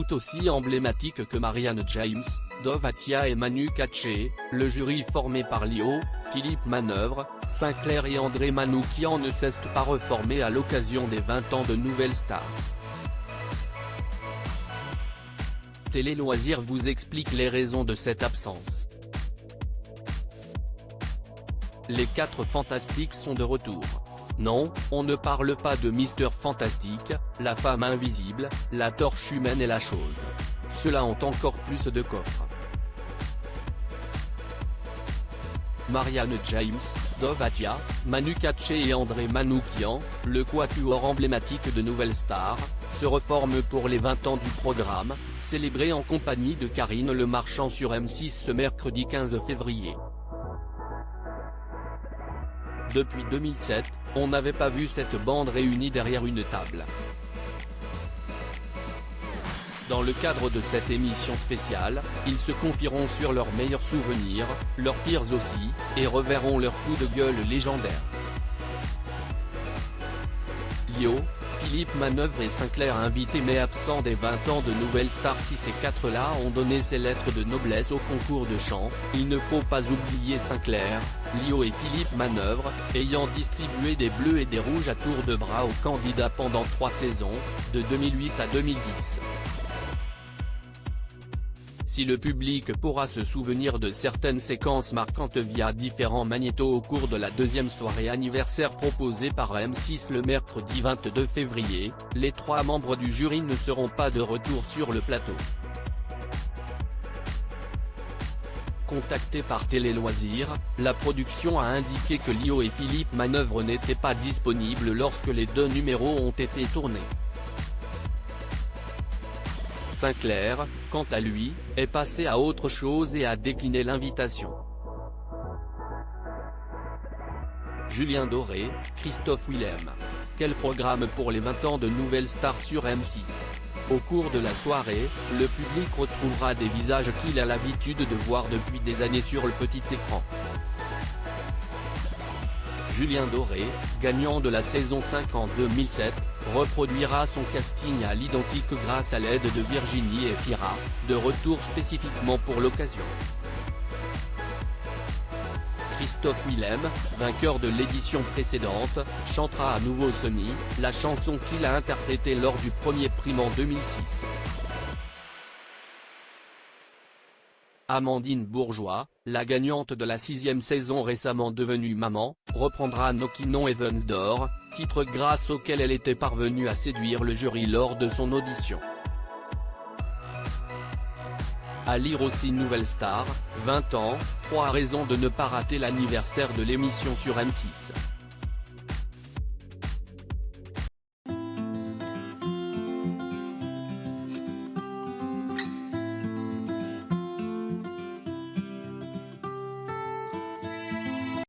tout aussi emblématiques que Marianne James, Dov Atia et Manu Katché, le jury formé par Lio, Philippe Manœuvre, Sinclair et André Manoukian ne cesse pas reformé à l'occasion des 20 ans de Nouvelle Star. Télé Loisirs vous explique les raisons de cette absence. Les 4 fantastiques sont de retour. Non, on ne parle pas de Mister Fantastique, la femme invisible, la torche humaine et la chose. Ceux-là ont encore plus de coffres. Marianne James, Dov Atia, Manu Katché et André Manoukian, le quatuor emblématique de Nouvelle Star, se reforme pour les 20 ans du programme, célébré en compagnie de Karine Le Marchand sur M6 ce mercredi 15 février. Depuis 2007, on n'avait pas vu cette bande réunie derrière une table. Dans le cadre de cette émission spéciale, ils se confieront sur leurs meilleurs souvenirs, leurs pires aussi, et reverront leur coup de gueule légendaire. Lio, Philippe Manœuvre et Sinclair invités mais absents des 20 ans de Nouvelle Star. Si ces 4-là ont donné ces lettres de noblesse au concours de chant, il ne faut pas oublier Sinclair, Lio et Philippe Manœuvre, ayant distribué des bleus et des rouges à tour de bras aux candidats pendant 3 saisons, de 2008 à 2010. Si le public pourra se souvenir de certaines séquences marquantes via différents magnétos au cours de la deuxième soirée anniversaire proposée par M6 le mercredi 22 février, les 3 membres du jury ne seront pas de retour sur le plateau. Contacté par Télé Loisirs, la production a indiqué que Lio et Philippe Manœuvre n'étaient pas disponibles lorsque les 2 numéros ont été tournés. Sinclair, quant à lui, est passé à autre chose et a décliné l'invitation. Julien Doré, Christophe Willem. Quel programme pour les 20 ans de Nouvelle Star sur M6. Au cours de la soirée, le public retrouvera des visages qu'il a l'habitude de voir depuis des années sur le petit écran. Julien Doré, gagnant de la saison 5 en 2007, reproduira son casting à l'identique grâce à l'aide de Virginie Efira, de retour spécifiquement pour l'occasion. Christophe Willem, vainqueur de l'édition précédente, chantera à nouveau Sony, la chanson qu'il a interprétée lors du premier prime en 2006. Amandine Bourgeois, la gagnante de la 6e saison récemment devenue maman, reprendra No Quinon Evans d'Or, titre grâce auquel elle était parvenue à séduire le jury lors de son audition. À lire aussi Nouvelle Star, 20 ans, 3 raisons de ne pas rater l'anniversaire de l'émission sur M6.